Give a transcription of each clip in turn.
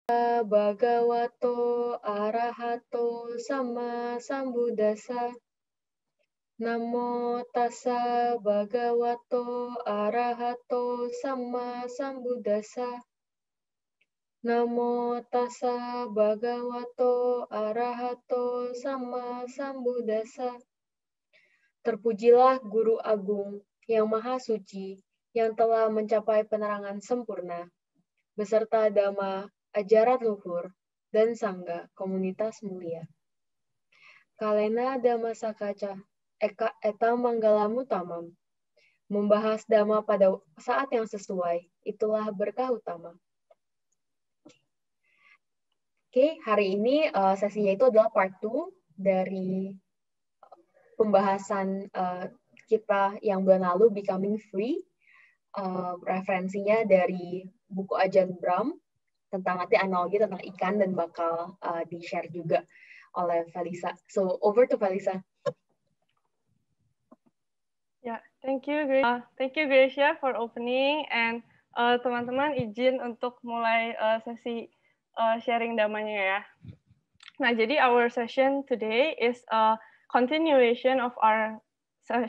Bhagavato arahato sama sambuddhassa. Namo tassa bhagavato arahato sama sambuddhassa. Namo tassa bhagavato arahato sama sambuddhassa. Terpujilah Guru Agung yang Maha Suci, yang telah mencapai penerangan sempurna, beserta Dhamma, ajaran luhur, dan Sangga, komunitas mulia. Kalena Dhamma Sakaca, Eka Eta Manggalamu Tamam. Membahas Dhamma pada saat yang sesuai, itulah berkah utama. Oke, hari ini sesinya itu adalah part 2 dari pembahasan kita yang bulan lalu, Becoming Free. Referensinya dari buku Ajahn Brahm, tentang nanti analogi tentang ikan, dan bakal di-share juga oleh Felisa. So, over to Felisa. Ya, thank you Gracia for opening, and teman-teman izin untuk mulai sesi sharing damanya ya. Nah, jadi our session today is a continuation of our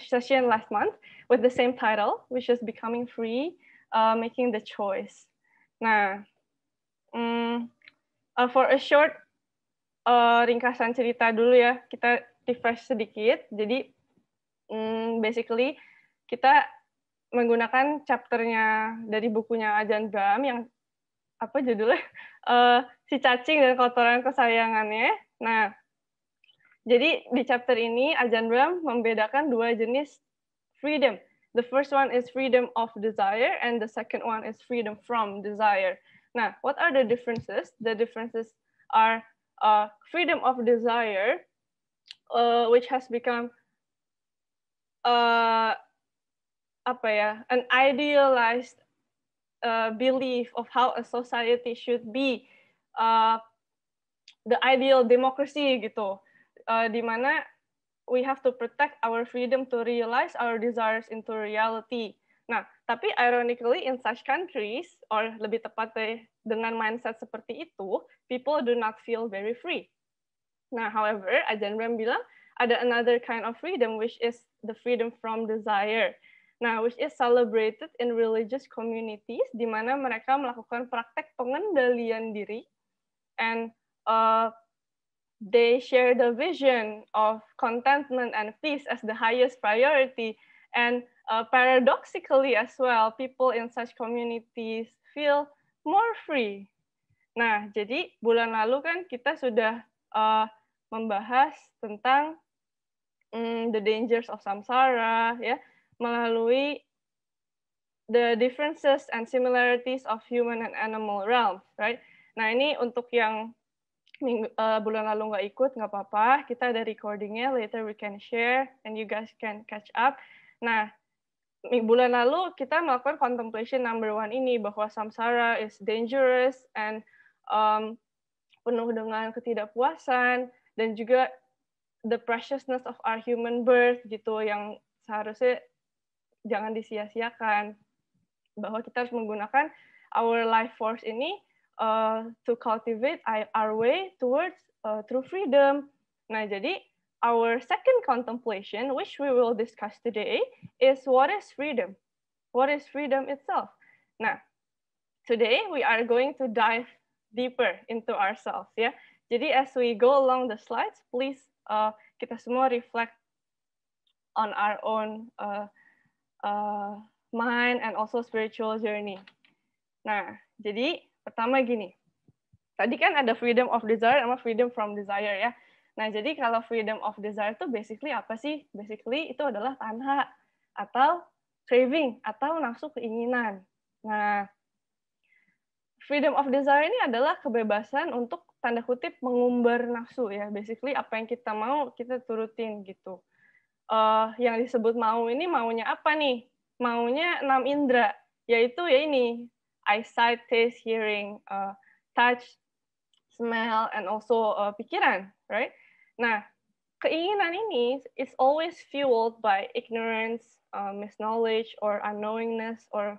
session last month with the same title, which is Becoming Free, Making the Choice. Nah, for a short ringkasan cerita dulu ya, kita refresh sedikit. Jadi basically kita menggunakan chapternya dari bukunya Ajahn Brahm yang apa judulnya, si cacing dan kotoran kesayangannya. Nah, jadi di chapter ini Ajahn Brahm membedakan dua jenis freedom. The first one is freedom of desire, and the second one is freedom from desire. Nah, what are the differences? The differences are freedom of desire, which has become an idealized belief of how a society should be, the ideal democracy gitu, di mana we have to protect our freedom to realize our desires into reality. Nah, tapi ironically in such countries, or lebih tepatnya dengan mindset seperti itu, people do not feel very free. Nah, however, Ajahn Brahm bilang ada another kind of freedom, which is the freedom from desire. Nah, which is celebrated in religious communities, di mana mereka melakukan praktek pengendalian diri, and they share the vision of contentment and peace as the highest priority. And paradoxically as well, people in such communities feel more free. Nah, jadi bulan lalu kan kita sudah membahas tentang the dangers of samsara, ya, melalui the differences and similarities of human and animal realms, right? Nah, ini untuk yang bulan lalu nggak ikut, nggak apa-apa. Kita ada recordingnya, later we can share, and you guys can catch up. Nah, bulan lalu kita melakukan contemplation number 1 ini, bahwa samsara is dangerous and penuh dengan ketidakpuasan, dan juga the preciousness of our human birth, gitu, yang seharusnya jangan disia-siakan. Bahwa kita harus menggunakan our life force ini to cultivate our way towards true freedom. Nah, jadi our second contemplation, which we will discuss today, is what is freedom? What is freedom itself? Nah, today we are going to dive deeper into ourselves, ya. Jadi as we go along the slides, please kita semua reflect on our own mind and also spiritual journey. Nah, jadi pertama gini, tadi kan ada freedom of desire sama freedom from desire ya. Nah, jadi kalau freedom of desire itu basically apa sih? Basically itu adalah tanha atau craving atau nafsu keinginan. Nah, freedom of desire ini adalah kebebasan untuk tanda kutip mengumbar nafsu ya. Basically apa yang kita mau kita turutin gitu. Yang disebut mau ini maunya apa nih? Maunya 6 indera, yaitu ya ini, eyesight, taste, hearing, touch, smell, and also pikiran, right? Nah, keinginan ini is always fueled by ignorance, misknowledge, or unknowingness, or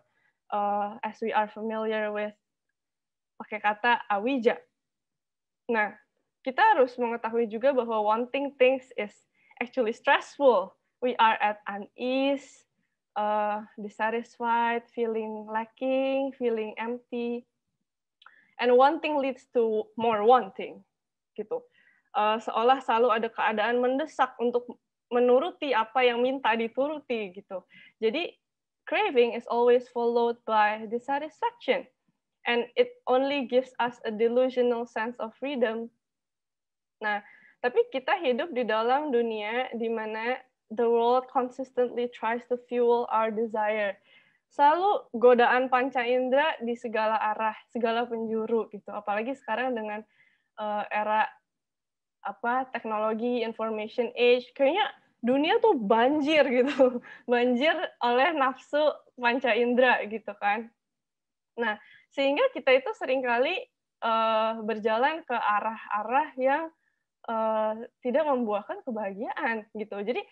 as we are familiar with pakai kata awija. Nah, kita harus mengetahui juga bahwa wanting things is actually stressful. We are at unease, dissatisfied, feeling lacking, feeling empty, and wanting leads to more wanting, gitu. Seolah selalu ada keadaan mendesak untuk menuruti apa yang minta dituruti, gitu. Jadi craving is always followed by dissatisfaction, and it only gives us a delusional sense of freedom. Nah, tapi kita hidup di dalam dunia di mana the world consistently tries to fuel our desire. Selalu godaan panca indera di segala arah, segala penjuru gitu. Apalagi sekarang dengan era teknologi information age, kayaknya dunia tuh banjir gitu. Banjir oleh nafsu panca indera gitu kan. Nah, sehingga kita itu seringkali berjalan ke arah-arah yang tidak membuahkan kebahagiaan gitu. Jadi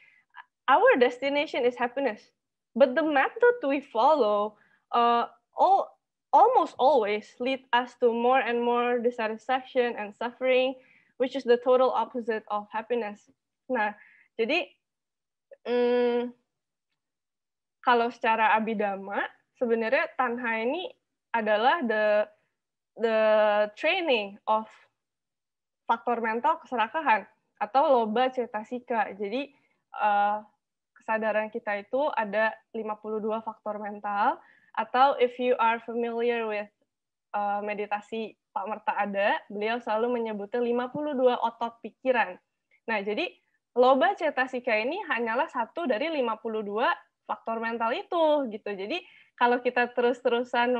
our destination is happiness, but the method we follow almost always lead us to more and more dissatisfaction and suffering, which is the total opposite of happiness. Nah, jadi kalau secara abhidhamma sebenarnya tanha ini adalah the training of faktor mental keserakahan atau loba cetasika. Jadi kesadaran kita itu ada 52 faktor mental, atau if you are familiar with meditasi Pak Merta Ada, beliau selalu menyebutnya 52 otot pikiran. Nah, jadi loba cetasika ini hanyalah satu dari 52 faktor mental itu gitu. Jadi kalau kita terus-terusan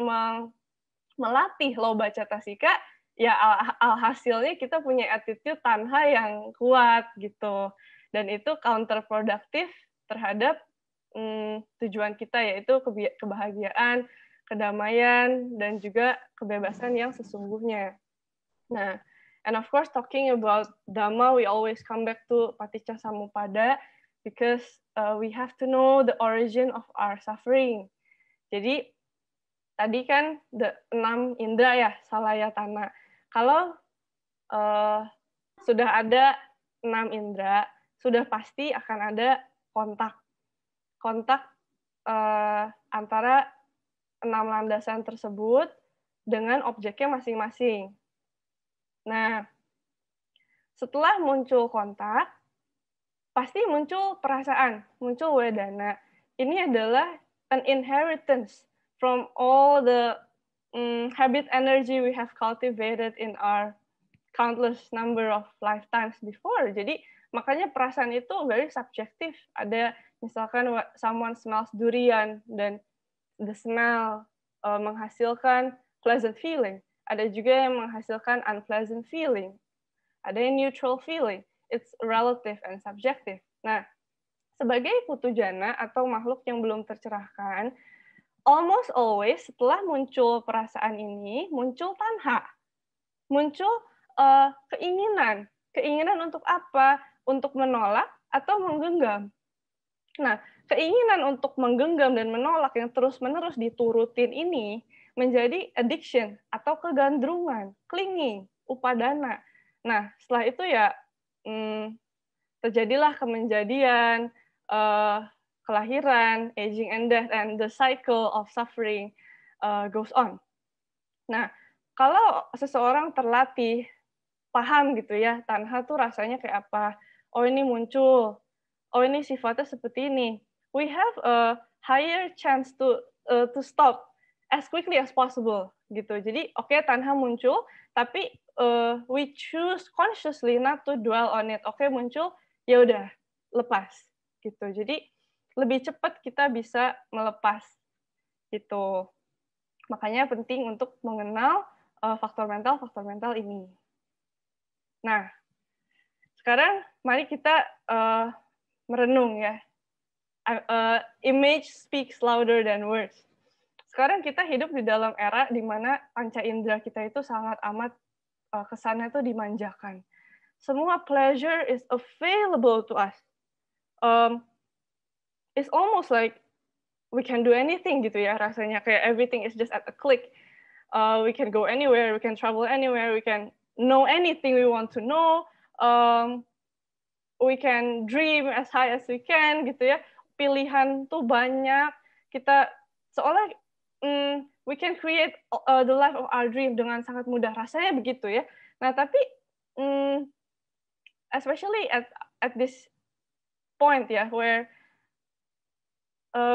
melatih loba cetasika, ya alhasilnya kita punya attitude tanha yang kuat gitu. Dan itu counterproductive terhadap tujuan kita, yaitu kebahagiaan, kedamaian, dan juga kebebasan yang sesungguhnya. Nah, and of course talking about Dhamma, we always come back to Paticca Samuppada because we have to know the origin of our suffering. Jadi tadi kan 6 indera ya, salayatana. Kalau sudah ada 6 indera, sudah pasti akan ada kontak antara 6 landasan tersebut dengan objeknya masing-masing. Nah, setelah muncul kontak, pasti muncul perasaan, muncul wedana. Ini adalah an inheritance from all the habit energy we have cultivated in our countless number of lifetimes before. Jadi makanya perasaan itu very subjective. Ada misalkan someone smells durian dan the smell menghasilkan pleasant feeling. Ada juga yang menghasilkan unpleasant feeling. Ada yang neutral feeling. It's relative and subjective. Nah, sebagai putujana atau makhluk yang belum tercerahkan, almost always setelah muncul perasaan ini, muncul tanha. Muncul keinginan. Keinginan untuk apa? Untuk menolak atau menggenggam. Nah, keinginan untuk menggenggam dan menolak yang terus-menerus diturutin ini menjadi addiction atau kegandrungan, clinging, upadana. Nah, setelah itu ya terjadilah kemenjadian, kelahiran, aging and death, and the cycle of suffering goes on. Nah, kalau seseorang terlatih paham gitu ya, tanha tuh rasanya kayak apa? Oh, ini muncul. Oh, ini sifatnya seperti ini. We have a higher chance to stop as quickly as possible gitu. Jadi oke, tanha muncul, tapi we choose consciously not to dwell on it. Oke, muncul, ya udah, lepas gitu. Jadi lebih cepat kita bisa melepas gitu. Makanya penting untuk mengenal faktor mental ini. Nah, sekarang mari kita merenung ya. Image speaks louder than words. Sekarang kita hidup di dalam era di mana panca indera kita itu sangat amat kesannya itu dimanjakan. Semua pleasure is available to us. It's almost like we can do anything gitu ya rasanya, kayak everything is just at a click. We can go anywhere, we can travel anywhere, we can know anything we want to know. We can dream as high as we can, gitu ya. Pilihan tuh banyak. Kita seolah we can create the life of our dream dengan sangat mudah. Rasanya begitu ya. Nah, tapi especially at this point ya, where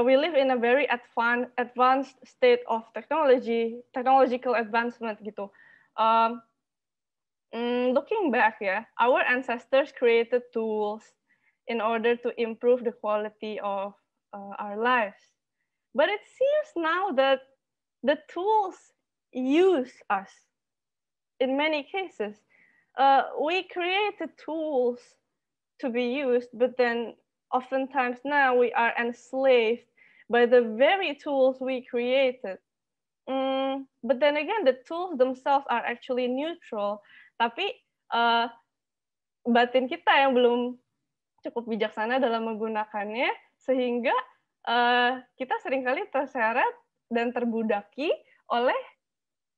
we live in a very advanced state of technological advancement gitu. Looking back ya, our ancestors created tools in order to improve the quality of our lives. But it seems now that the tools use us in many cases. We created tools to be used, but then oftentimes now we are enslaved by the very tools we created. But then again, the tools themselves are actually neutral. Tapi batin kita yang belum cukup bijaksana dalam menggunakannya, sehingga kita seringkali terseret dan terbudaki oleh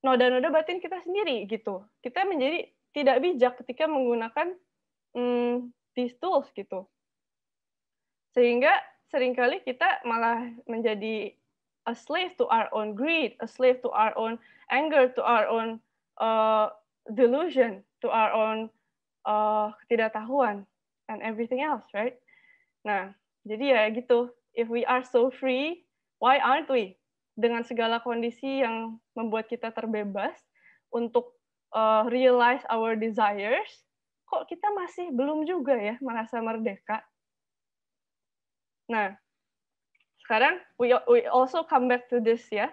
noda-noda batin kita sendiri gitu. Kita menjadi tidak bijak ketika menggunakan these tools gitu. Sehingga seringkali kita malah menjadi a slave to our own greed, a slave to our own anger, to our own delusion, to our own ketidaktahuan, and everything else, right? Nah, jadi ya gitu. If we are so free, why aren't we? Dengan segala kondisi yang membuat kita terbebas untuk realize our desires, kok kita masih belum juga ya merasa merdeka? Nah, sekarang we also come back to this ya,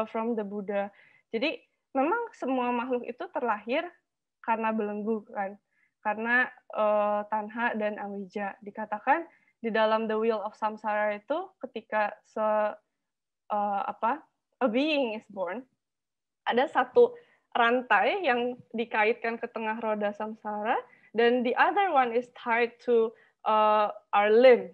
from the Buddha. Jadi memang semua makhluk itu terlahir karena belenggu kan, karena tanha dan awija. Dikatakan di dalam the wheel of samsara itu ketika a being is born, ada satu rantai yang dikaitkan ke tengah roda samsara, dan the other one is tied to our limb.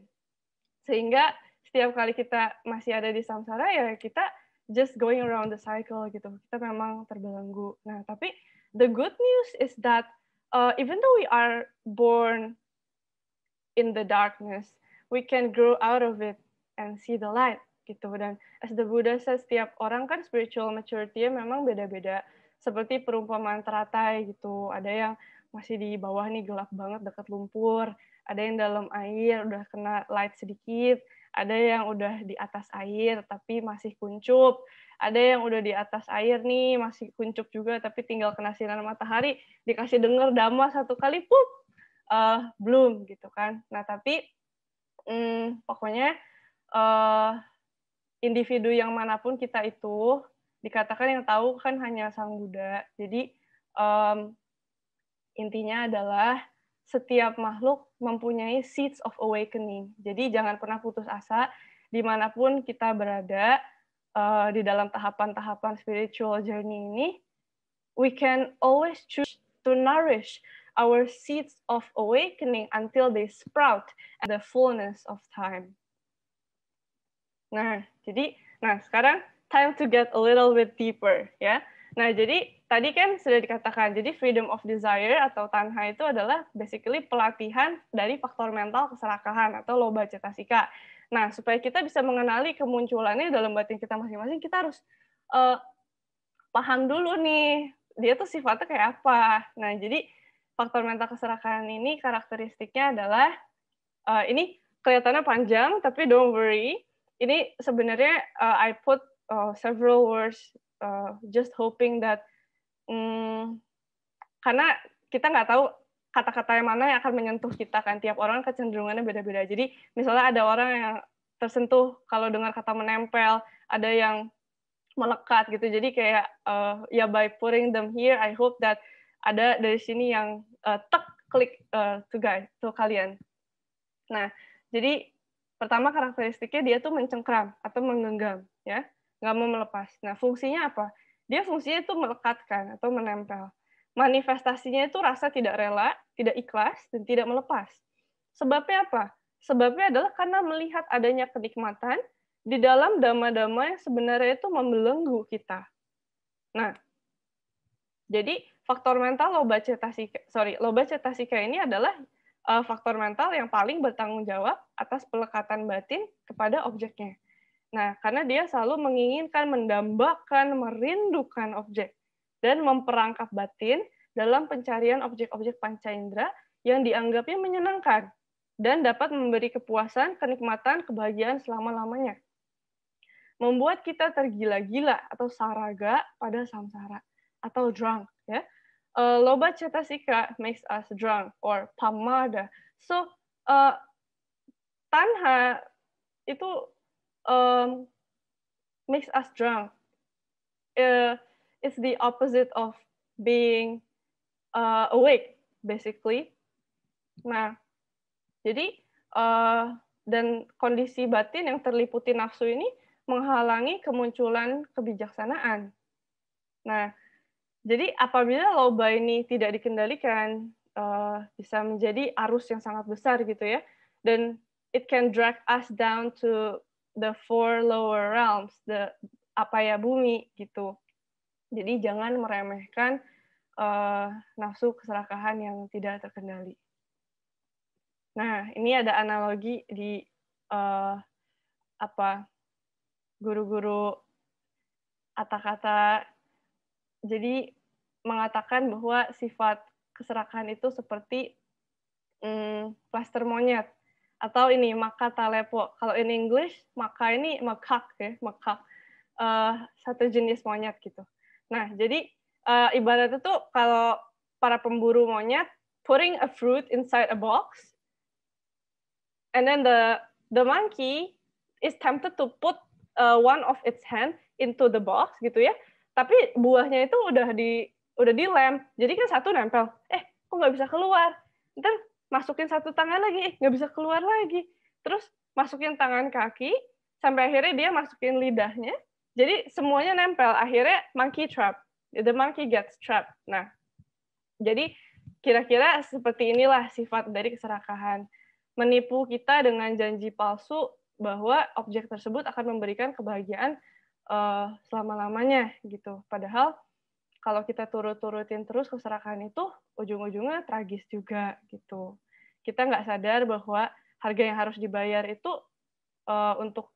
Sehingga setiap kali kita masih ada di samsara ya kita just going around the cycle gitu. Kita memang terbelenggu. Nah, tapi the good news is that even though we are born in the darkness, we can grow out of it and see the light gitu. Dan as the Buddha says, setiap orang kan spiritual maturity-nya memang beda-beda. Seperti perumpamaan teratai gitu. Ada yang masih di bawah nih gelap banget dekat lumpur. Ada yang dalam air udah kena light sedikit. Ada yang udah di atas air tapi masih kuncup. Ada yang udah di atas air nih masih kuncup juga tapi tinggal kena sinar matahari. Dikasih denger dhamma satu kali, pup, belum gitu kan. Nah tapi pokoknya individu yang manapun kita itu, dikatakan yang tahu kan hanya Sang Buddha. Jadi intinya adalah setiap makhluk mempunyai seeds of awakening. Jadi jangan pernah putus asa dimanapun kita berada di dalam tahapan-tahapan spiritual journey ini. We can always choose to nourish our seeds of awakening until they sprout at the fullness of time. Nah, sekarang time to get a little bit deeper, ya. Nah, jadi tadi kan sudah dikatakan, jadi freedom of desire atau tanha itu adalah basically pelatihan dari faktor mental keserakahan atau loba cetasika. Nah, supaya kita bisa mengenali kemunculannya dalam batin kita masing-masing, kita harus paham dulu nih, dia tuh sifatnya kayak apa. Nah, jadi faktor mental keserakahan ini karakteristiknya adalah, ini kelihatannya panjang, tapi don't worry. Ini sebenarnya I put several words just hoping that karena kita nggak tahu kata-kata yang mana yang akan menyentuh kita kan, tiap orang kecenderungannya beda-beda. Jadi misalnya ada orang yang tersentuh kalau dengar kata menempel, ada yang melekat gitu. Jadi kayak ya by putting them here, I hope that ada dari sini yang klik to kalian. Nah, jadi pertama karakteristiknya dia tuh mencengkram atau menggenggam, ya, nggak mau melepas. Nah, fungsinya apa? Dia fungsinya itu melekatkan atau menempel. Manifestasinya itu rasa tidak rela, tidak ikhlas, dan tidak melepas. Sebabnya apa? Sebabnya adalah karena melihat adanya kenikmatan di dalam dhamma-dhamma yang sebenarnya itu membelenggu kita. Nah, jadi faktor mental loba cetasika ini adalah faktor mental yang paling bertanggung jawab atas pelekatan batin kepada objeknya. Nah, karena dia selalu menginginkan, mendambakan, merindukan objek, dan memperangkap batin dalam pencarian objek-objek panca indera yang dianggapnya menyenangkan, dan dapat memberi kepuasan, kenikmatan, kebahagiaan selama-lamanya. Membuat kita tergila-gila atau saraga pada samsara, atau drunk. Ya. Loba cetasika makes us drunk, or pamada. So, tanha itu makes us drunk. It's the opposite of being awake, basically. Nah, jadi dan kondisi batin yang terliputi nafsu ini menghalangi kemunculan kebijaksanaan. Nah, jadi apabila loba ini tidak dikendalikan, bisa menjadi arus yang sangat besar gitu ya, dan it can drag us down to the 4 lower realms, the apaya bumi gitu. Jadi jangan meremehkan nafsu keserakahan yang tidak terkendali. Nah, ini ada analogi di guru-guru kata-kata. Jadi mengatakan bahwa sifat keserakahan itu seperti plaster monyet, atau ini maka talepo. Kalau in English, maka ini makak ya, makak. Satu jenis monyet gitu. Nah, jadi ibaratnya tuh kalau para pemburu monyet putting a fruit inside a box, and then the monkey is tempted to put one of its hand into the box gitu ya. Tapi buahnya itu udah dilem, jadi kan satu nempel. Kok nggak bisa keluar? Ntar masukin satu tangan lagi, nggak bisa keluar lagi. Terus masukin tangan kaki, sampai akhirnya dia masukin lidahnya. Jadi semuanya nempel. Akhirnya monkey trap. The monkey gets trapped. Nah, jadi kira-kira seperti inilah sifat dari keserakahan. Menipu kita dengan janji palsu bahwa objek tersebut akan memberikan kebahagiaan selama-lamanya gitu. Padahal kalau kita turut-turutin terus keserakahan itu, ujung-ujungnya tragis juga gitu. Kita nggak sadar bahwa harga yang harus dibayar itu untuk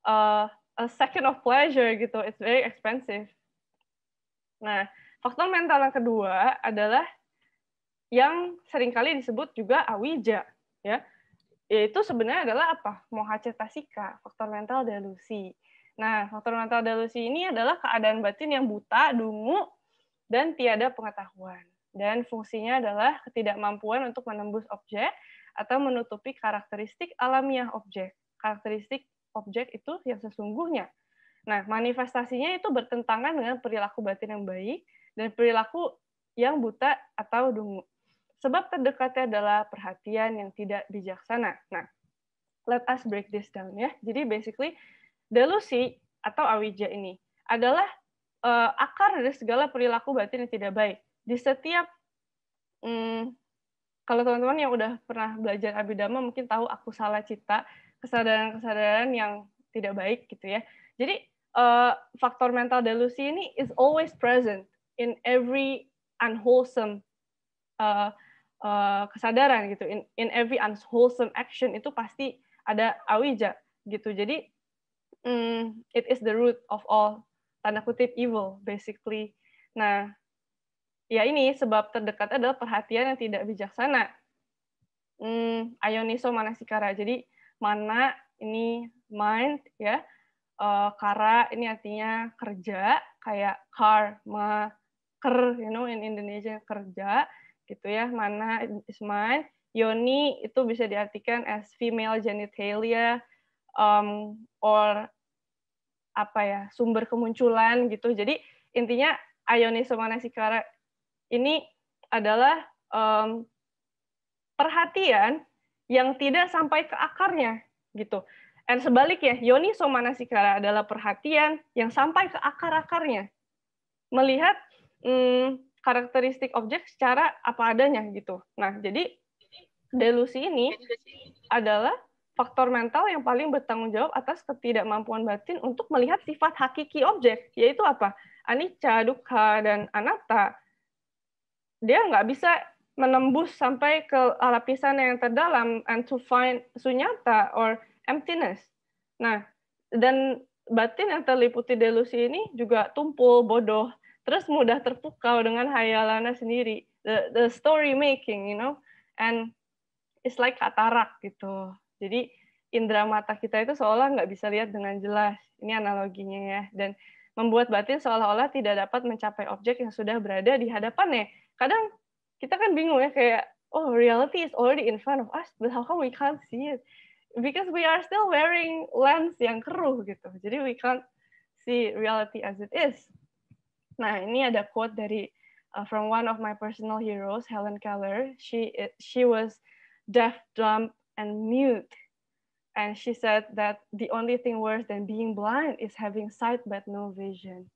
a second of pleasure gitu. It's very expensive. Nah, faktor mental yang kedua adalah yang seringkali disebut juga awija, ya. Yaitu sebenarnya adalah apa? Moha cetasika, faktor mental delusi. Nah, faktor mental delusi ini adalah keadaan batin yang buta, dungu, dan tiada pengetahuan. Dan fungsinya adalah ketidakmampuan untuk menembus objek atau menutupi karakteristik alamiah objek. Karakteristik objek itu yang sesungguhnya. Nah, manifestasinya itu bertentangan dengan perilaku batin yang baik dan perilaku yang buta atau dungu. Sebab terdekatnya adalah perhatian yang tidak bijaksana. Nah, let us break this down ya. Jadi basically delusi atau awija ini adalah akar dari segala perilaku batin yang tidak baik. Di setiap kalau teman-teman yang udah pernah belajar Abhidhamma mungkin tahu akusala cita, kesadaran-kesadaran yang tidak baik gitu ya. Jadi faktor mental delusi ini is always present in every unwholesome kesadaran gitu. In every unwholesome action itu pasti ada awija gitu. Jadi it is the root of all tanda kutip evil basically. Nah, ya ini sebab terdekat adalah perhatian yang tidak bijaksana. Ayoniso manasikara. Jadi mana ini mind ya. Kara ini artinya kerja, kayak in Indonesia kerja gitu ya. Mana is mind. Yoni itu bisa diartikan as female genitalia or sumber kemunculan gitu. Jadi intinya ayoniso manasikara ini adalah perhatian yang tidak sampai ke akarnya gitu. Dan sebaliknya, yoniso manasikara adalah perhatian yang sampai ke akar-akarnya. Melihat karakteristik objek secara apa adanya gitu. Nah, jadi delusi ini adalah faktor mental yang paling bertanggung jawab atas ketidakmampuan batin untuk melihat sifat hakiki objek, yaitu apa? Anicca, dukkha, dan anatta. Dia nggak bisa menembus sampai ke lapisan yang terdalam and to find sunyata or emptiness. Nah, dan batin yang terliputi delusi ini juga tumpul, bodoh, terus mudah terpukau dengan hayalannya sendiri, the story making, and it's like katarak gitu. Jadi indera mata kita itu seolah nggak bisa lihat dengan jelas. Ini analoginya ya. Dan membuat batin seolah-olah tidak dapat mencapai objek yang sudah berada di hadapannya. Kadang kita kan bingung ya, kayak, oh, reality is already in front of us, but how come we can't see it? Because we are still wearing lens yang keruh gitu. Jadi we can't see reality as it is. Nah, ini ada quote dari from one of my personal heroes, Helen Keller. She was deaf, dumb, and mute. And she said that the only thing worse than being blind is having sight but no vision.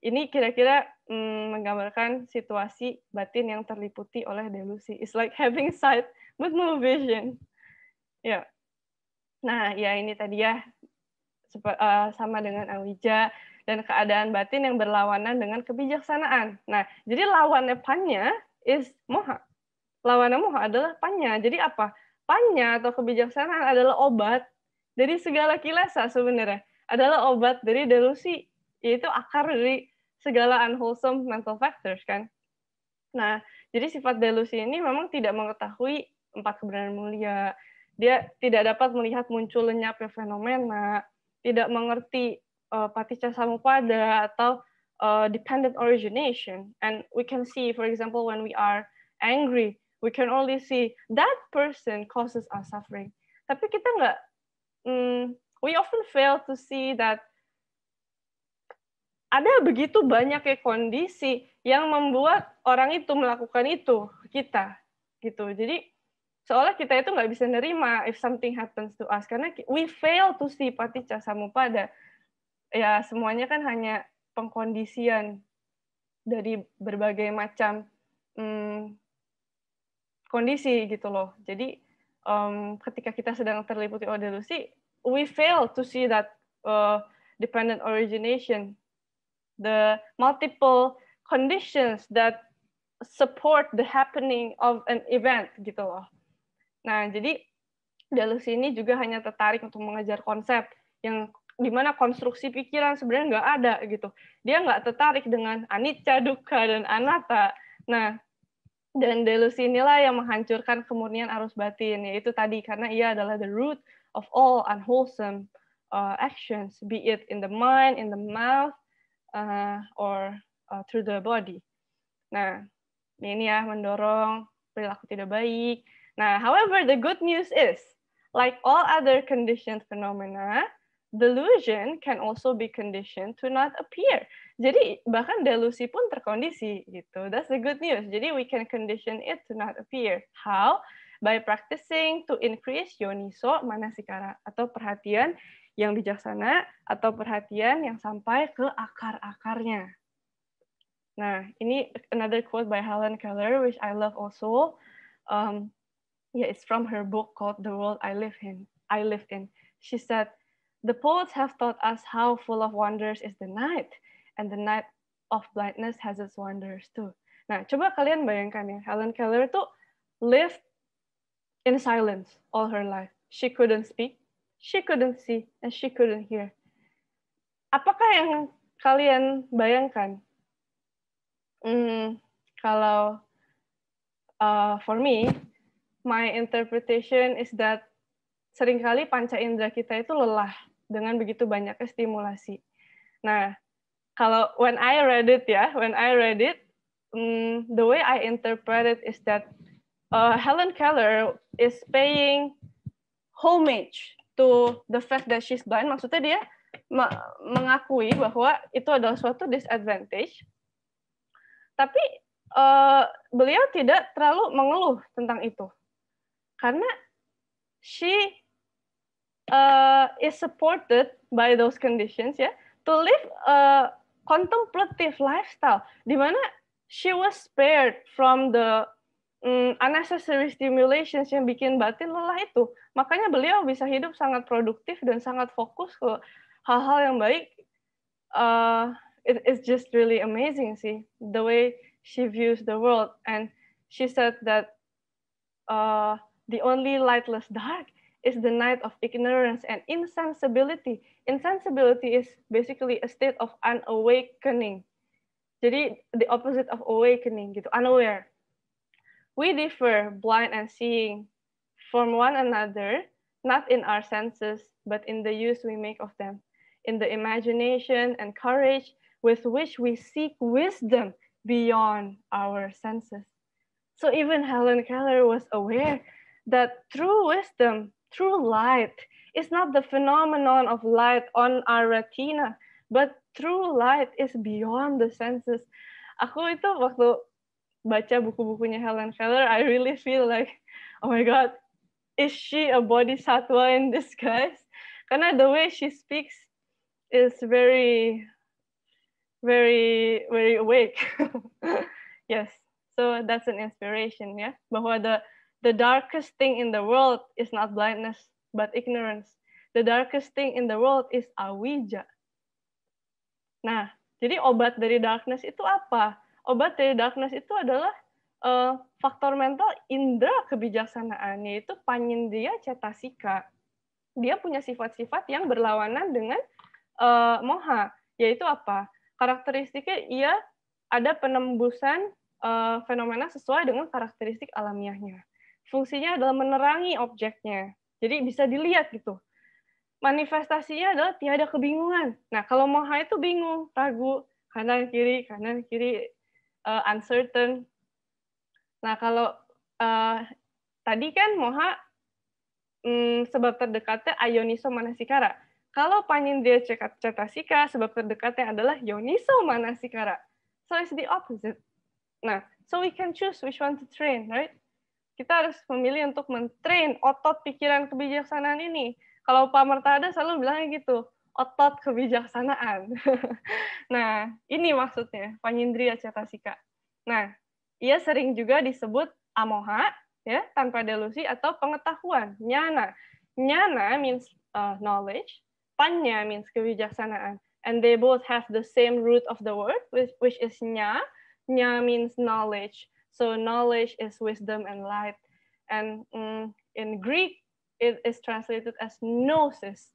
Ini kira-kira menggambarkan situasi batin yang terliputi oleh delusi. It's like having sight but no vision. Ya. Nah, ya ini tadi ya sama dengan awija dan keadaan batin yang berlawanan dengan kebijaksanaan. Nah, jadi lawannya panya is moha. Lawannya moha adalah panya. Jadi apa? Panya atau kebijaksanaan adalah obat dari segala kilesa sebenarnya. Adalah obat dari delusi, yaitu akar dari segala unwholesome mental factors kan. Nah, jadi sifat delusi ini memang tidak mengetahui 4 kebenaran mulia. Dia tidak dapat melihat muncul lenyapnya fenomena, tidak mengerti paticca samuppada atau dependent origination. And we can see, for example, when we are angry, we can only see that person causes us suffering. Tapi kita nggak, we often fail to see that ada begitu banyaknya kondisi yang membuat orang itu melakukan itu ke kita, gitu. Jadi seolah kita itu nggak bisa nerima if something happens to us karena we fail to see paticca samuppada. Ya semuanya kan hanya pengkondisian dari berbagai macam kondisi gitu loh. Jadi ketika kita sedang terliputi oleh delusi, we fail to see that dependent origination, the multiple conditions that support the happening of an event gitu loh. Nah, jadi delusi ini juga hanya tertarik untuk mengejar konsep yang dimana konstruksi pikiran sebenarnya nggak ada gitu. Dia nggak tertarik dengan anicca, dukkha, dan anatta. Nah, dan delusi inilah yang menghancurkan kemurnian arus batin, yaitu tadi karena ia adalah the root of all unwholesome actions, be it in the mind, in the mouth, or through the body. Nah, ini ya mendorong perilaku tidak baik. Nah, however, the good news is, like all other conditioned phenomena, delusion can also be conditioned to not appear. Jadi bahkan delusi pun terkondisi gitu. That's the good news. Jadi we can condition it to not appear. How? By practicing to increase yoniso manasikara atau perhatian yang bijaksana atau perhatian yang sampai ke akar-akarnya. Nah, ini another quote by Helen Keller, which I love also. It's from her book called The World I Live In. She said, "The poets have taught us how full of wonders is the night, and the night of blindness has its wonders too." Nah, coba kalian bayangkan ya, Helen Keller tuh lived in silence all her life. She couldn't speak, she couldn't see, and she couldn't hear. Apakah yang kalian bayangkan? Kalau for me, my interpretation is that seringkali panca indera kita itu lelah dengan begitu banyaknya stimulasi. Nah, kalau when I read it, the way I interpret it is that Helen Keller is paying homage to the fact that she's blind. Maksudnya dia mengakui bahwa itu adalah suatu disadvantage, tapi beliau tidak terlalu mengeluh tentang itu. Karena she is supported by those conditions ya, to live a contemplative lifestyle, di mana she was spared from the unnecessary stimulations yang bikin batin lelah itu. Makanya beliau bisa hidup sangat produktif dan sangat fokus ke hal-hal yang baik. It's just really amazing sih, the way she views the world. And she said that the only lightless dark is the night of ignorance and insensibility. Insensibility is basically a state of unawakening. Jadi the opposite of awakening gitu, unaware. We differ, blind and seeing, from one another, not in our senses, but in the use we make of them, in the imagination and courage with which we seek wisdom beyond our senses. So even Helen Keller was aware that true wisdom, true light, is not the phenomenon of light on our retina, but true light is beyond the senses. Aku itu waktu baca buku-bukunya Helen Keller, I really feel like, oh my God, is she a bodhisattva in disguise? Karena the way she speaks is very, very, very awake. Yes, so that's an inspiration, ya. Bahwa the darkest thing in the world is not blindness, but ignorance. The darkest thing in the world is awija. Nah, jadi obat dari darkness itu apa? Obat dari darkness itu adalah faktor mental indera kebijaksanaan, yaitu panindriya cetasika. Dia punya sifat-sifat yang berlawanan dengan moha, yaitu apa? Karakteristiknya ia ada penembusan fenomena sesuai dengan karakteristik alamiahnya. Fungsinya adalah menerangi objeknya, jadi bisa dilihat gitu. Manifestasinya adalah tiada kebingungan. Nah, kalau moha itu bingung, ragu, kanan kiri, uncertain. Nah, kalau tadi kan moha sebab terdekatnya ayoniso manasikara. Kalau panindriya cetasika, sebab terdekatnya adalah yoniso manasikara. So it's the opposite. Nah, so we can choose which one to train, right? Kita harus memilih untuk mentrain otot pikiran kebijaksanaan ini. Kalau Pak Mertada selalu bilangnya gitu, otot kebijaksanaan. Nah, ini maksudnya, panindriya cetasika. Nah, ia sering juga disebut amoha, ya, tanpa delusi atau pengetahuan, nyana. Nyana means knowledge, panya means kebijaksanaan, and they both have the same root of the word, which is nya. Nya means knowledge, so knowledge is wisdom and light. And in Greek, it is translated as gnosis.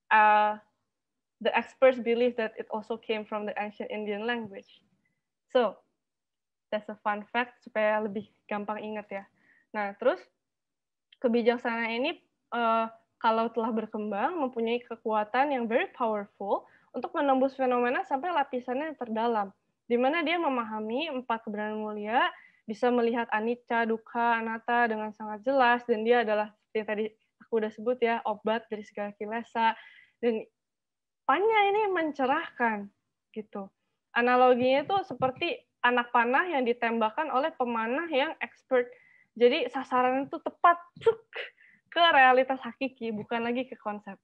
The experts believe that it also came from the ancient Indian language. So, that's a fun fact supaya lebih gampang ingat ya. Nah, terus kebijaksanaan ini kalau telah berkembang mempunyai kekuatan yang very powerful untuk menembus fenomena sampai lapisannya terdalam, di mana dia memahami 4 kebenaran mulia, bisa melihat anicca, dukkha, anatta dengan sangat jelas, dan dia adalah seperti yang tadi aku udah sebut ya, obat dari segala kilesa, dan panya ini mencerahkan gitu. Analoginya itu seperti anak panah yang ditembakkan oleh pemanah yang expert. Jadi sasaran itu tepat ke realitas hakiki, bukan lagi ke konsep.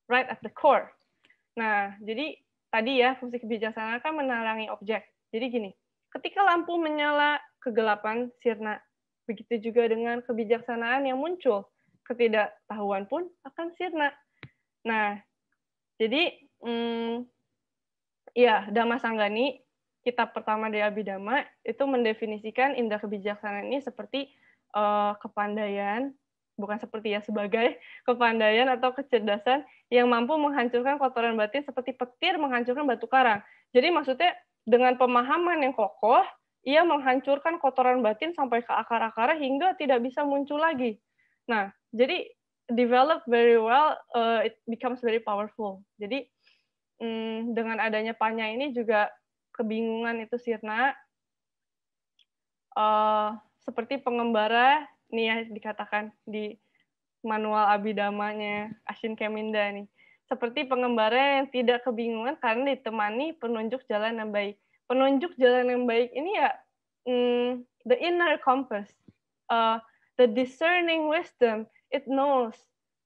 Right at the core. Nah, jadi tadi ya, fungsi kebijaksanaan kan menerangi objek. Jadi gini, ketika lampu menyala, kegelapan sirna. Begitu juga dengan kebijaksanaan yang muncul. Ketidaktahuan pun akan sirna. Nah, jadi ya, Dhamma Sanggani, kitab pertama dari Abhidhamma, itu mendefinisikan indera kebijaksanaan ini seperti kepandaian, bukan seperti ya, sebagai kepandaian atau kecerdasan yang mampu menghancurkan kotoran batin seperti petir menghancurkan batu karang. Jadi maksudnya dengan pemahaman yang kokoh, ia menghancurkan kotoran batin sampai ke akar-akarnya hingga tidak bisa muncul lagi. Nah, jadi develop very well, it becomes very powerful. Jadi dengan adanya panya ini juga kebingungan itu sirna. Seperti pengembara, nih ya dikatakan di manual Abhidhamma-nya Ashin Keminda nih. Seperti pengembara yang tidak kebingungan karena ditemani penunjuk jalan yang baik. Penunjuk jalan yang baik ini ya the inner compass, the discerning wisdom, it knows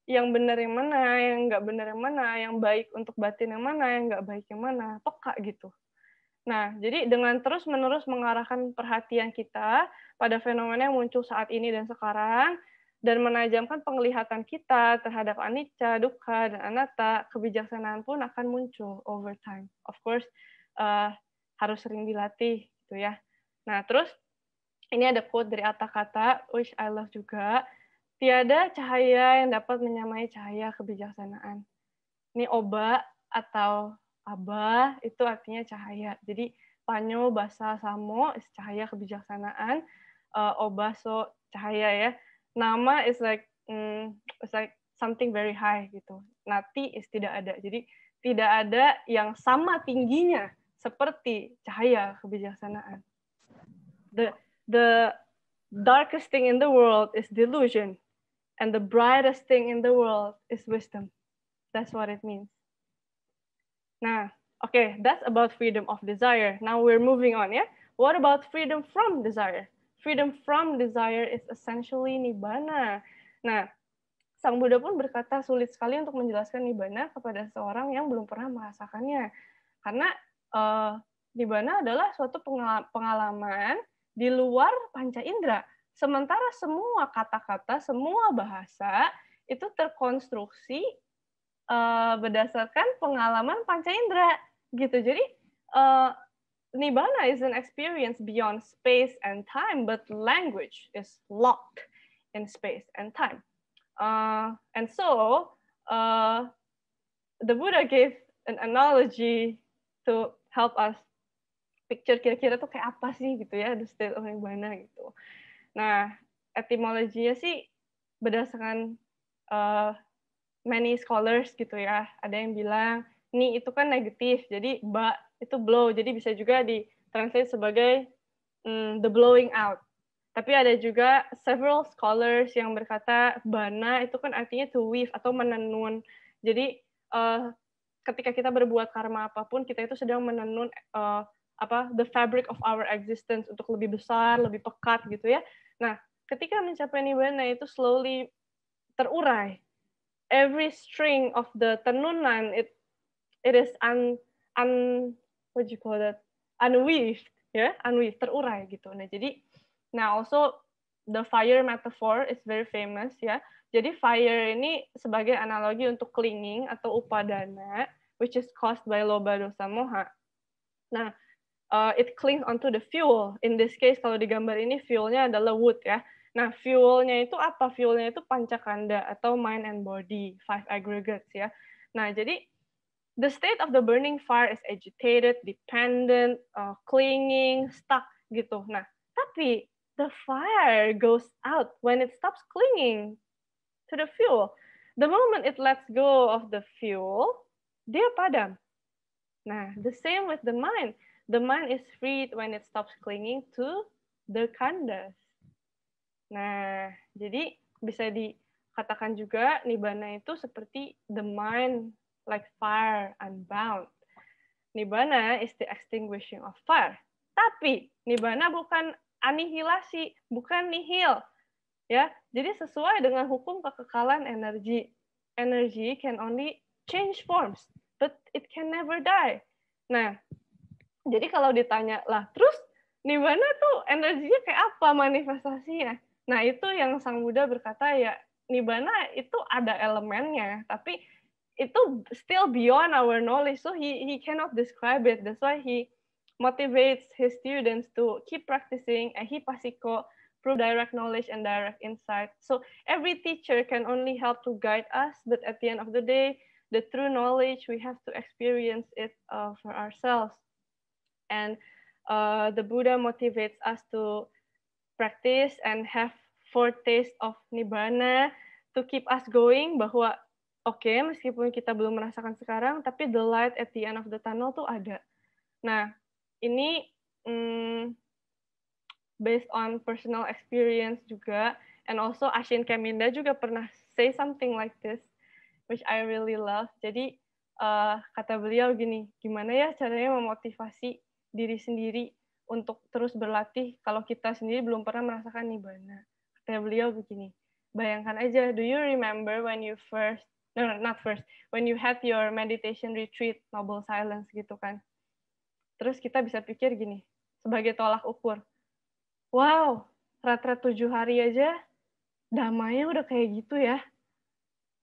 yang benar yang mana, yang nggak benar yang mana, yang baik untuk batin yang mana, yang nggak baik yang mana, peka gitu. Nah, jadi dengan terus-menerus mengarahkan perhatian kita pada fenomena yang muncul saat ini dan sekarang, dan menajamkan penglihatan kita terhadap anicca, dukkha, dan anatta, kebijaksanaan pun akan muncul over time. Of course, harus sering dilatih, gitu ya. Nah, terus ini ada quote dari Atta Kata, which I love juga. Tiada cahaya yang dapat menyamai cahaya kebijaksanaan. Ini oba atau aba itu artinya cahaya. Jadi panyo, basa, samo is cahaya kebijaksanaan. Oba so cahaya ya. Nama is like something very high gitu. Nati is tidak ada. Jadi tidak ada yang sama tingginya seperti cahaya kebijaksanaan. The darkest thing in the world is delusion, and the brightest thing in the world is wisdom. That's what it means. Nah, okay, that's about freedom of desire. Now we're moving on, ya. What about freedom from desire? Freedom from desire is essentially nibbana. Nah, Sang Buddha pun berkata sulit sekali untuk menjelaskan nibbana kepada seorang yang belum pernah merasakannya. Karena nibbana adalah suatu pengalaman di luar panca indera. Sementara semua kata-kata, semua bahasa itu terkonstruksi berdasarkan pengalaman panca indera gitu. Jadi nibbana is an experience beyond space and time, but language is locked in space and time. And so the Buddha gave an analogy to help us picture kira-kira tuh kayak apa sih gitu ya, the state of nibbana gitu. Nah, etimologinya sih berdasarkan many scholars gitu ya. Ada yang bilang, ni itu kan negatif, jadi ba itu blow, jadi bisa juga ditranslate sebagai the blowing out. Tapi ada juga several scholars yang berkata bana itu kan artinya to weave atau menenun. Jadi ketika kita berbuat karma apapun, kita itu sedang menenun the fabric of our existence untuk lebih besar, lebih pekat gitu ya. Nah, ketika mencapai nibbana itu slowly terurai. Every string of the tenunan it is unweaved, ya, unweaved, terurai gitu. Nah, jadi also the fire metaphor is very famous ya. Jadi fire ini sebagai analogi untuk clinging atau upadana, which is caused by loba dosa moha. Nah, it clings onto the fuel. In this case, kalau di gambar ini fuelnya adalah wood ya. Nah, fuelnya itu apa? Fuelnya itu pancakanda atau mind and body, 5 aggregates ya. Nah, jadi the state of the burning fire is agitated, dependent, clinging, stuck gitu. Nah, tapi the fire goes out when it stops clinging to the fuel. The moment it lets go of the fuel, dia padam. Nah, the same with the mind. The mind is freed when it stops clinging to the khandhas. Nah, jadi bisa dikatakan juga nibbana itu seperti the mind like fire unbound. Nibbana is the extinguishing of fire. Tapi nibbana bukan anihilasi, bukan nihil. Ya, jadi sesuai dengan hukum kekekalan energi. Energy can only change forms, but it can never die. Nah, jadi kalau ditanya lah, terus nibbana tuh energinya kayak apa manifestasinya? Nah, itu yang Sang Buddha berkata ya, nibbana itu ada elemennya, tapi itu still beyond our knowledge, so he cannot describe it. That's why he motivates his students to keep practicing ahipasiko, through direct knowledge and direct insight. So every teacher can only help to guide us, but at the end of the day, the true knowledge, we have to experience it for ourselves. And the Buddha motivates us to practice and have foretaste of nibbana to keep us going, bahwa oke, meskipun kita belum merasakan sekarang, tapi the light at the end of the tunnel tuh ada. Nah, ini based on personal experience juga, and also Ashin Keminda juga pernah say something like this, which I really love. Jadi kata beliau gini, gimana ya caranya memotivasi diri sendiri untuk terus berlatih kalau kita sendiri belum pernah merasakan nibbana. Kata beliau begini, bayangkan aja, do you remember when you when you had your meditation retreat, Noble Silence gitu kan? Terus kita bisa pikir gini, sebagai tolak ukur, wow, retret 7 hari aja damainya udah kayak gitu ya.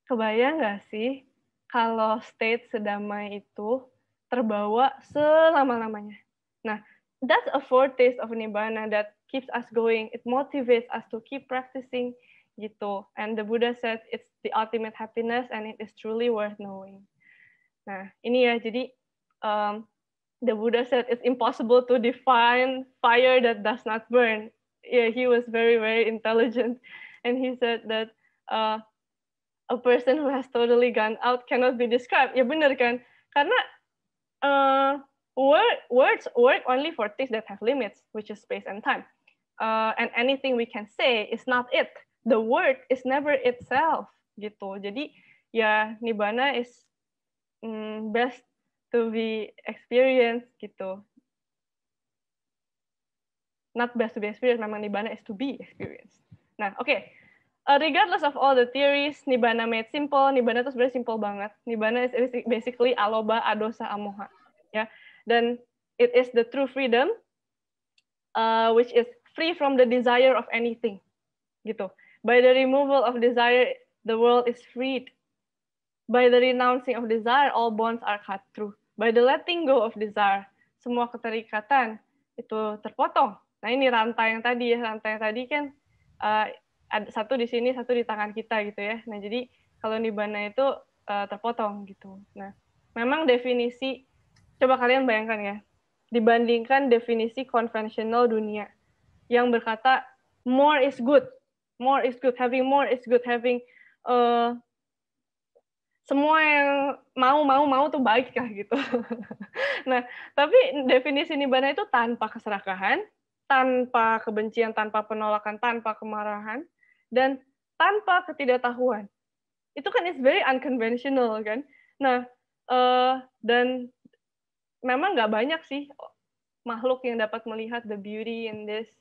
Kebayang nggak sih kalau state sedamai itu terbawa selama-lamanya? Nah, that's a foretaste of Nibbana that keeps us going. It motivates us to keep practicing gitu. And the Buddha said it's the ultimate happiness and it is truly worth knowing. Nah, ini ya, jadi the Buddha said it's impossible to define fire that does not burn. Yeah, he was very, very intelligent. And he said that a person who has totally gone out cannot be described. Ya benar kan? Karena words work only for things that have limits, which is space and time. And anything we can say is not it. The word is never itself, gitu. Jadi ya Nibbana is best to be experienced, gitu. Not best to be experienced, memang Nibbana is to be experienced. Nah, oke. Regardless of all the theories, Nibbana made simple. Nibbana itu sebenarnya simple banget. Nibbana is basically aloba, adosa, amoha. Ya, dan it is the true freedom, which is free from the desire of anything. Gitu. By the removal of desire, the world is freed. By the renouncing of desire, all bonds are cut through. By the letting go of desire, semua keterikatan itu terpotong. Nah ini rantai yang tadi kan ada satu di sini, satu di tangan kita gitu ya. Nah jadi kalau Nibbana itu terpotong gitu. Nah memang definisi, coba kalian bayangkan ya, dibandingkan definisi konvensional dunia yang berkata more is good, having more is good, having semua yang mau tuh baik kah gitu. Nah, tapi definisi Nibbana itu tanpa keserakahan, tanpa kebencian, tanpa penolakan, tanpa kemarahan, dan tanpa ketidaktahuan. Itu kan is very unconventional kan. Nah, dan memang nggak banyak sih makhluk yang dapat melihat the beauty in this.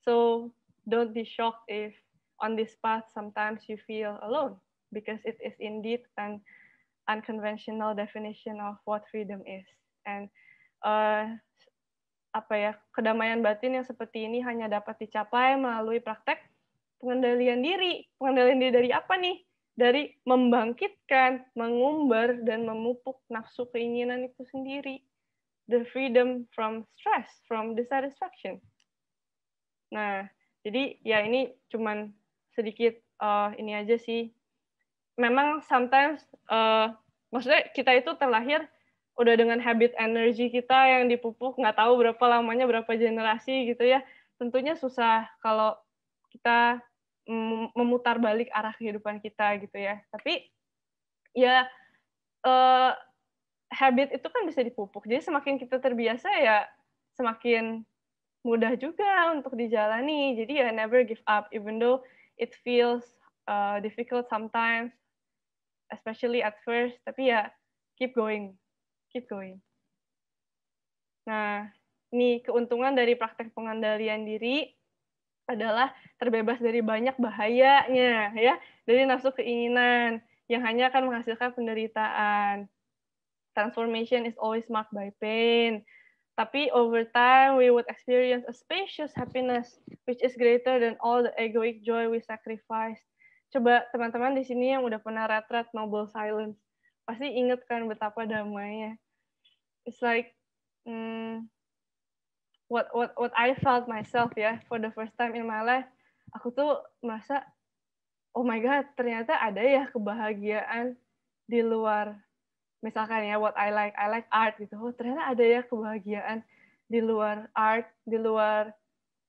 So don't be shocked if on this path sometimes you feel alone, because it is indeed an unconventional definition of what freedom is. And kedamaian batin yang seperti ini hanya dapat dicapai melalui praktek pengendalian diri. Pengendalian diri dari apa nih? Dari membangkitkan, mengumbar, dan memupuk nafsu keinginan itu sendiri. The freedom from stress, from dissatisfaction. Nah, jadi ya ini cuman sedikit ini aja sih. Memang sometimes, maksudnya kita itu terlahir udah dengan habit energi kita yang dipupuk, nggak tahu berapa lamanya, berapa generasi gitu ya. Tentunya susah kalau kita memutar balik arah kehidupan kita gitu ya. Tapi ya habit itu kan bisa dipupuk. Jadi semakin kita terbiasa ya semakin mudah juga untuk dijalani. Jadi ya never give up, even though it feels difficult sometimes, especially at first. Tapi ya keep going. Nah, ini keuntungan dari praktek pengendalian diri adalah terbebas dari banyak bahayanya, ya, dari nafsu keinginan yang hanya akan menghasilkan penderitaan. Transformation is always marked by pain. Tapi over time, we would experience a spacious happiness, which is greater than all the egoic joy we sacrifice. Coba teman-teman di sini yang udah pernah retret Noble Silence, pasti inget kan betapa damainya. It's like what I felt myself ya, for the first time in my life, aku tuh merasa, oh my god, ternyata ada ya kebahagiaan di luar, misalkan ya what I like art gitu, oh ternyata ada ya kebahagiaan di luar art, di luar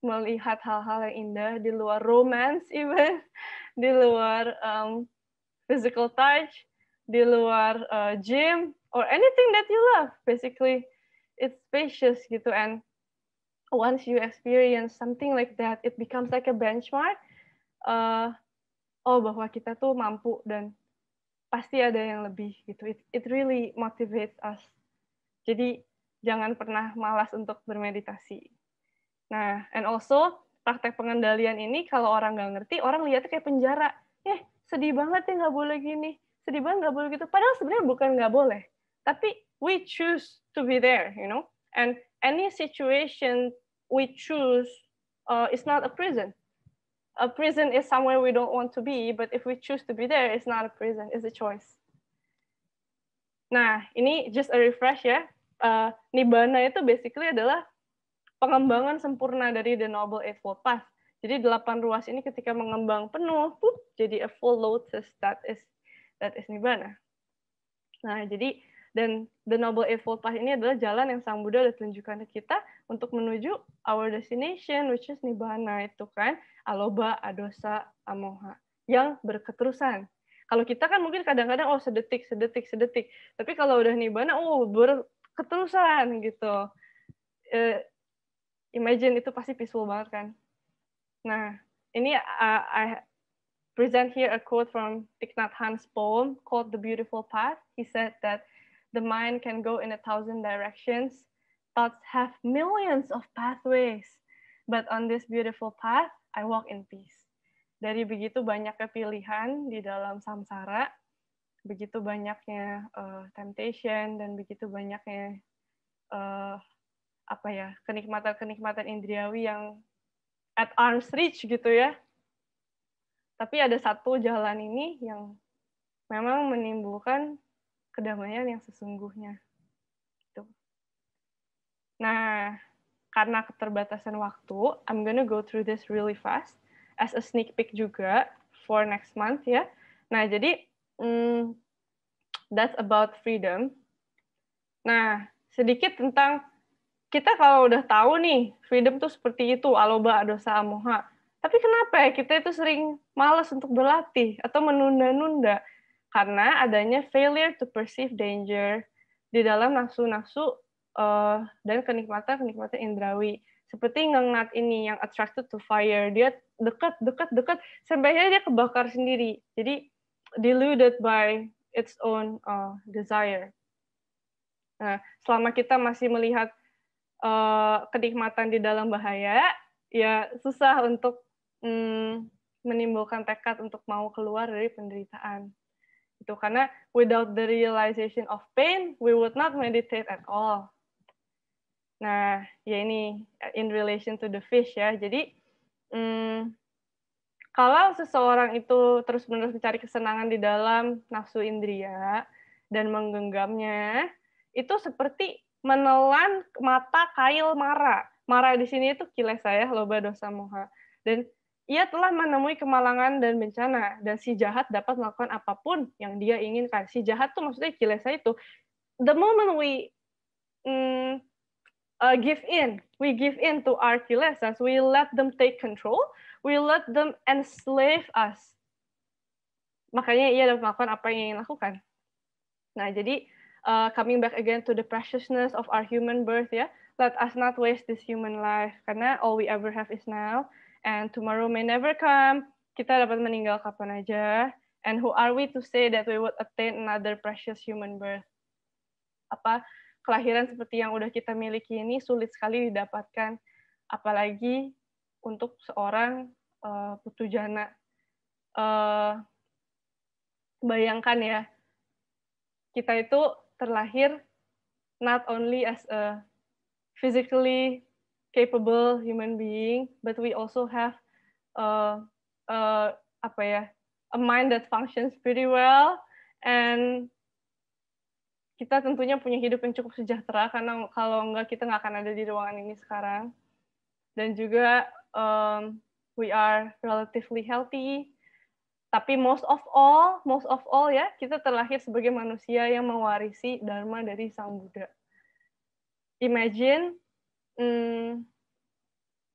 melihat hal-hal yang indah, di luar romance even, di luar physical touch, di luar gym, or anything that you love, basically. It's spacious gitu, and once you experience something like that, it becomes like a benchmark. Bahwa kita tuh mampu dan pasti ada yang lebih gitu. It really motivates us. Jadi jangan pernah malas untuk bermeditasi. Nah, and also praktek pengendalian ini kalau orang nggak ngerti, orang lihatnya kayak penjara. Sedih banget ya nggak boleh gini, sedih banget nggak boleh gitu. Padahal sebenarnya bukan nggak boleh, tapi we choose to be there, you know. And any situation we choose is not a prison. A prison is somewhere we don't want to be, but if we choose to be there, it's not a prison, it's a choice. Nah, ini just a refresh ya. Nibbana itu basically adalah pengembangan sempurna dari the Noble Eightfold Path. Jadi 8 ruas ini ketika mengembang penuh, jadi a full lotus, that is Nibbana. Nah, jadi dan the Noble Eightfold Path ini adalah jalan yang Sang Buddha sudah tunjukkan ke kita untuk menuju our destination, which is Nibbana itu kan, aloba, adosa, amoha, yang berketerusan. Kalau kita kan mungkin kadang-kadang sedetik. Tapi kalau udah Nibbana, berketerusan gitu. Imagine itu pasti peaceful banget kan. Nah, ini I present here a quote from Thich Nhat Hanh's poem called The Beautiful Path. He said that the mind can go in 1,000 directions. Thoughts have millions of pathways. But on this beautiful path, I walk in peace. Dari begitu banyaknya pilihan di dalam samsara, begitu banyaknya temptation, dan begitu banyaknya kenikmatan indriawi yang at arm's reach gitu ya. Tapi ada satu jalan ini yang memang menimbulkan kedamaian yang sesungguhnya. Gitu. Nah, karena keterbatasan waktu, I'm gonna go through this really fast as a sneak peek juga for next month ya. Nah, jadi that's about freedom. Nah, sedikit tentang kita kalau udah tahu nih, freedom tuh seperti itu, aloba, adosa, amoha. Tapi kenapa ya kita itu sering malas untuk berlatih atau menunda-nunda? Karena adanya failure to perceive danger di dalam nafsu-nafsu dan kenikmatan indrawi. Seperti Ngengat ini yang attracted to fire, dia dekat, sampai akhirnya dia kebakar sendiri. Jadi deluded by its own desire. Nah, selama kita masih melihat kenikmatan di dalam bahaya, ya susah untuk menimbulkan tekad untuk mau keluar dari penderitaan. Itu karena without the realization of pain, we would not meditate at all. Nah, ya ini in relation to the fish ya. Jadi kalau seseorang itu terus-menerus mencari kesenangan di dalam nafsu indria dan menggenggamnya, itu seperti menelan mata kail Mara. Mara di sini itu kilesa ya, loba, dosa, moha. Dan ia telah menemui kemalangan dan bencana, dan si jahat dapat melakukan apapun yang dia inginkan. Si jahat tuh maksudnya kilesa itu. The moment we give in to our kilesas, we let them take control, we let them enslave us. Makanya ia dapat melakukan apa yang ingin lakukan. Nah, jadi coming back again to the preciousness of our human birth ya, let us not waste this human life, karena all we ever have is now, and tomorrow may never come. Kita dapat meninggal kapan aja, and who are we to say that we would attain another precious human birth? Kelahiran seperti yang udah kita miliki ini sulit sekali didapatkan, apalagi untuk seorang putu jana. Bayangkan ya, kita itu terlahir not only as a physically capable human being, but we also have a mind that functions pretty well, and kita tentunya punya hidup yang cukup sejahtera, karena kalau enggak kita nggak akan ada di ruangan ini sekarang. Dan juga we are relatively healthy. Tapi most of all ya, kita terlahir sebagai manusia yang mewarisi dharma dari Sang Buddha. Imagine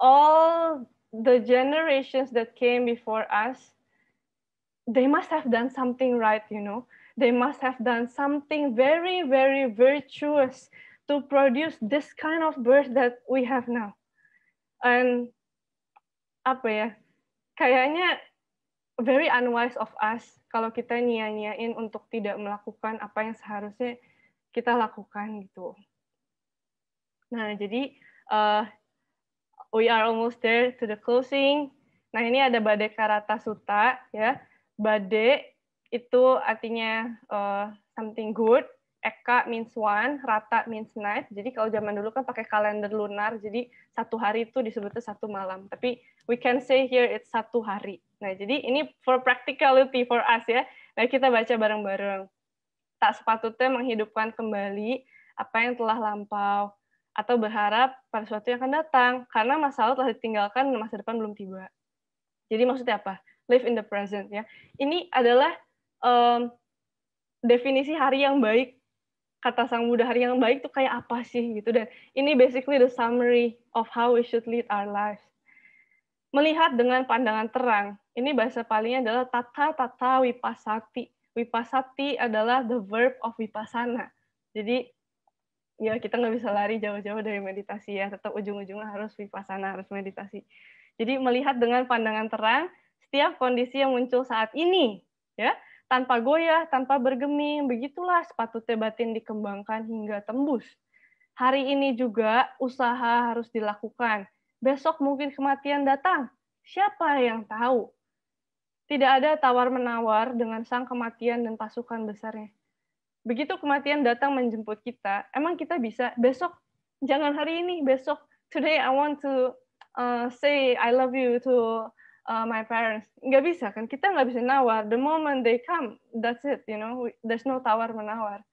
all the generations that came before us, they must have done something right, you know. They must have done something very, very virtuous to produce this kind of birth that we have now. And kayaknya very unwise of us kalau kita nia-niain untuk tidak melakukan apa yang seharusnya kita lakukan gitu. Nah, jadi we are almost there to the closing. Nah, ini ada Bade Karata Sutta ya. Bade itu artinya something good, Eka means one, rata means night. Jadi kalau zaman dulu kan pakai kalender lunar, jadi satu hari itu disebutnya satu malam. Tapi we can say here it's satu hari. Nah, jadi ini for practicality for us ya. Nah, kita baca bareng-bareng. Tak sepatutnya menghidupkan kembali apa yang telah lampau, atau berharap pada sesuatu yang akan datang, karena masa lalu telah ditinggalkan dan masa depan belum tiba. Jadi maksudnya apa? Live in the present ya. Ini adalah definisi hari yang baik. Kata Sang Buddha, hari yang baik itu kayak apa sih gitu. Dan ini basically the summary of how we should lead our lives. Melihat dengan pandangan terang. Ini bahasa palingnya adalah tata vipassati. Vipassati adalah the verb of vipassana. Jadi ya kita nggak bisa lari jauh-jauh dari meditasi ya. Tetap ujung-ujungnya harus vipassana, harus meditasi. Jadi melihat dengan pandangan terang setiap kondisi yang muncul saat ini, ya. Tanpa goyah, tanpa bergeming, begitulah sepatutnya batin dikembangkan hingga tembus. Hari ini juga usaha harus dilakukan. Besok mungkin kematian datang. Siapa yang tahu? Tidak ada tawar-menawar dengan sang kematian dan pasukan besarnya. Begitu kematian datang menjemput kita, emang kita bisa besok, jangan hari ini, besok, today I want to say I love you to my parents. Nggak bisa kan, kita nggak bisa nawar. The moment they come, that's it, you know, there's no tawar-menawar.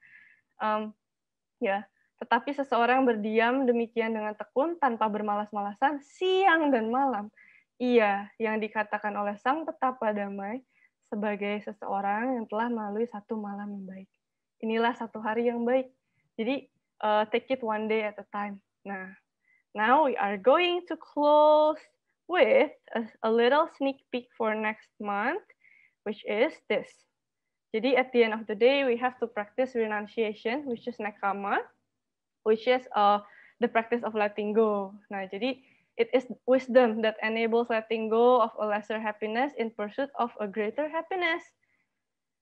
Ya, tetapi seseorang berdiam demikian dengan tekun tanpa bermalas-malasan siang dan malam. Ia yang dikatakan oleh Sang Petapa Damai sebagai seseorang yang telah melalui satu malam yang baik. Inilah satu hari yang baik. Jadi take it one day at a time. Nah, now we are going to close with a little sneak peek for next month, which is this. Jadi at the end of the day, we have to practice renunciation, which is nekama, which is the practice of letting go. Nah, jadi it is wisdom that enables letting go of a lesser happiness in pursuit of a greater happiness.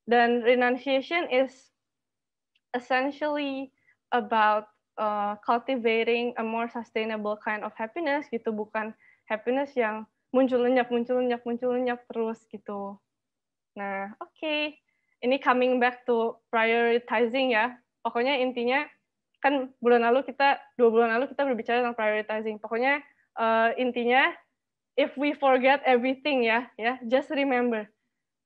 Dan renunciation is essentially about cultivating a more sustainable kind of happiness gitu, bukan happiness yang muncul lenyap terus gitu. Nah, oke. Ini coming back to prioritizing ya. Pokoknya intinya kan 2 bulan lalu kita berbicara tentang prioritizing. Pokoknya intinya if we forget everything ya, just remember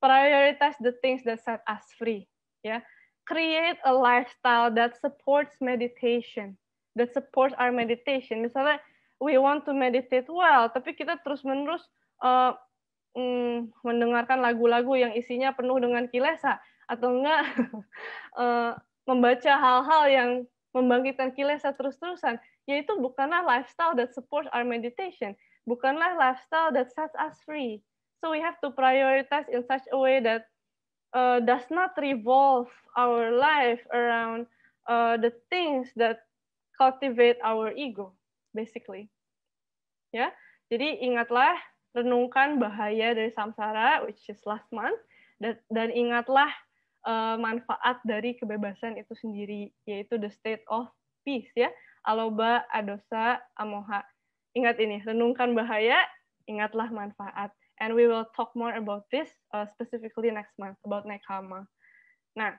prioritize the things that set us free ya. Create a lifestyle that supports meditation, that supports our meditation. Misalnya, we want to meditate well, tapi kita terus-menerus mendengarkan lagu-lagu yang isinya penuh dengan kilesa, atau enggak membaca hal-hal yang membangkitkan kilesa terus-terusan, yaitu bukanlah lifestyle that supports our meditation, bukanlah lifestyle that sets us free. So we have to prioritize in such a way that does not revolve our life around the things that cultivate our ego, basically. Ya, jadi ingatlah, renungkan bahaya dari samsara, which is last month, dan ingatlah manfaat dari kebebasan itu sendiri, yaitu the state of peace, ya, aloba, adosa, amoha. Ingat ini, renungkan bahaya, ingatlah manfaat. And we will talk more about this specifically next month, about nekama. Nah,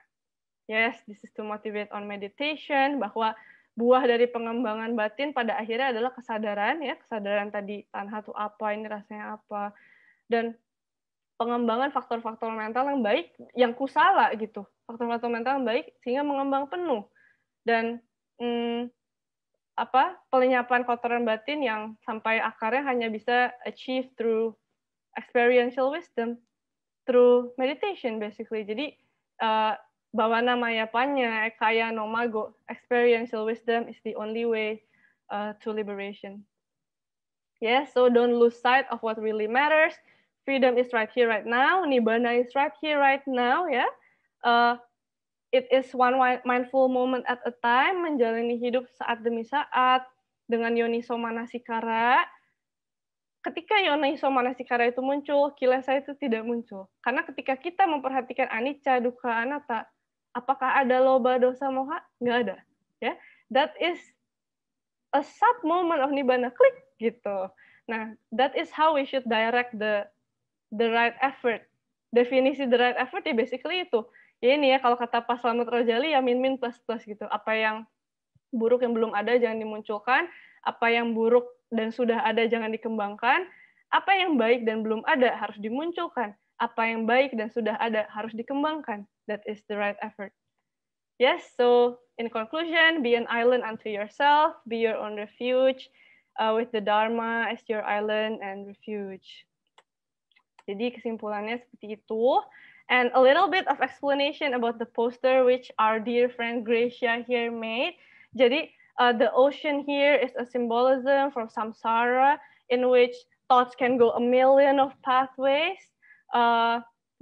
yes, this is to motivate on meditation, bahwa buah dari pengembangan batin pada akhirnya adalah kesadaran, ya, kesadaran tadi, tanha itu apa, ini rasanya apa, dan pengembangan faktor-faktor mental yang baik, yang kusala gitu, faktor-faktor mental yang baik sehingga mengembang penuh, dan pelenyapan kotoran batin yang sampai akarnya hanya bisa achieve through experiential wisdom, through meditation basically. Jadi Bhavana Mayapanya, Ekaya no Mago, experiential wisdom is the only way to liberation. Yes, so don't lose sight of what really matters. Freedom is right here, right now. Nibbana is right here, right now. Ya, it is one mindful moment at a time. Menjalani hidup saat demi saat dengan yoniso manasikara. Ketika yoniso manasikara itu muncul, kilesa itu tidak muncul. Karena ketika kita memperhatikan anicca, dukkha, anatta, apakah ada loba, dosa, moha? Nggak ada. Ya, that is a sub moment of nibbana, klik gitu. Nah, that is how we should direct the right effort. Definisi the right effort ya basically itu, Ya ini ya, kalau kata Pak Slamet Rojali ya min-min plus-plus gitu. Apa yang buruk yang belum ada jangan dimunculkan, apa yang buruk dan sudah ada jangan dikembangkan, apa yang baik dan belum ada harus dimunculkan, apa yang baik dan sudah ada harus dikembangkan. That is the right effort. Yes, so in conclusion, be an island unto yourself, be your own refuge, with the Dharma as your island and refuge. Jadi kesimpulannya seperti itu. And a little bit of explanation about the poster which our dear friend Gracia here made. Jadi the ocean here is a symbolism from samsara in which thoughts can go a million of pathways.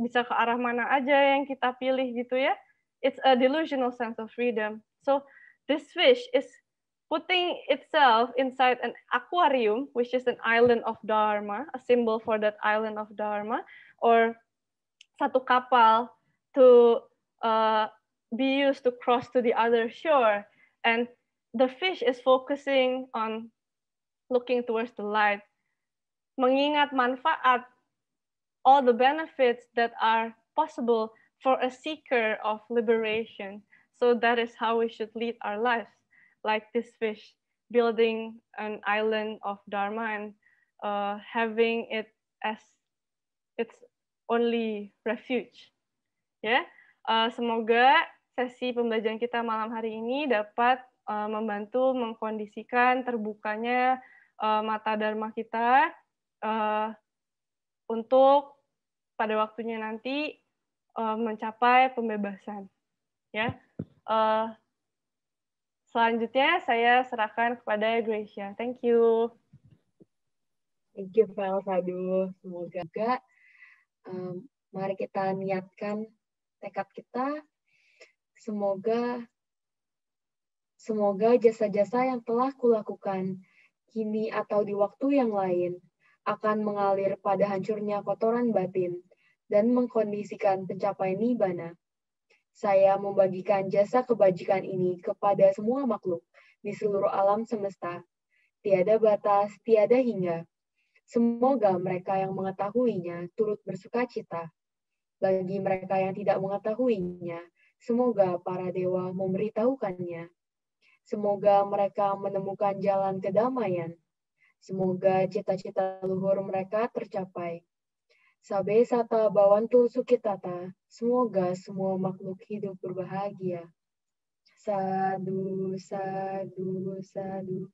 Bisa ke arah mana aja yang kita pilih gitu ya. It's a delusional sense of freedom. So this fish is putting itself inside an aquarium, which is an island of Dharma, a symbol for that island of Dharma, or satu kapal to be used to cross to the other shore. And the fish is focusing on looking towards the light. Mengingat manfaat, all the benefits that are possible for a seeker of liberation. So that is how we should lead our lives, like this fish, building an island of Dharma and having it as its only refuge. Ya, semoga sesi pembelajaran kita malam hari ini dapat membantu mengkondisikan terbukanya mata dharma kita untuk pada waktunya nanti mencapai pembebasan. Ya, selanjutnya saya serahkan kepada Gracia. Thank you. Thank you, Val Sadu. Semoga mari kita niatkan tekad kita. Semoga jasa-jasa yang telah kulakukan kini atau di waktu yang lain akan mengalir pada hancurnya kotoran batin dan mengkondisikan pencapaian nibbana. Saya membagikan jasa kebajikan ini kepada semua makhluk di seluruh alam semesta. Tiada batas, tiada hingga. Semoga mereka yang mengetahuinya turut bersuka cita. Bagi mereka yang tidak mengetahuinya, semoga para dewa memberitahukannya. Semoga mereka menemukan jalan kedamaian. Semoga cita-cita luhur mereka tercapai. Sabe sata bawantu sukitata. Semoga semua makhluk hidup berbahagia. Sadu, sadu, sadu.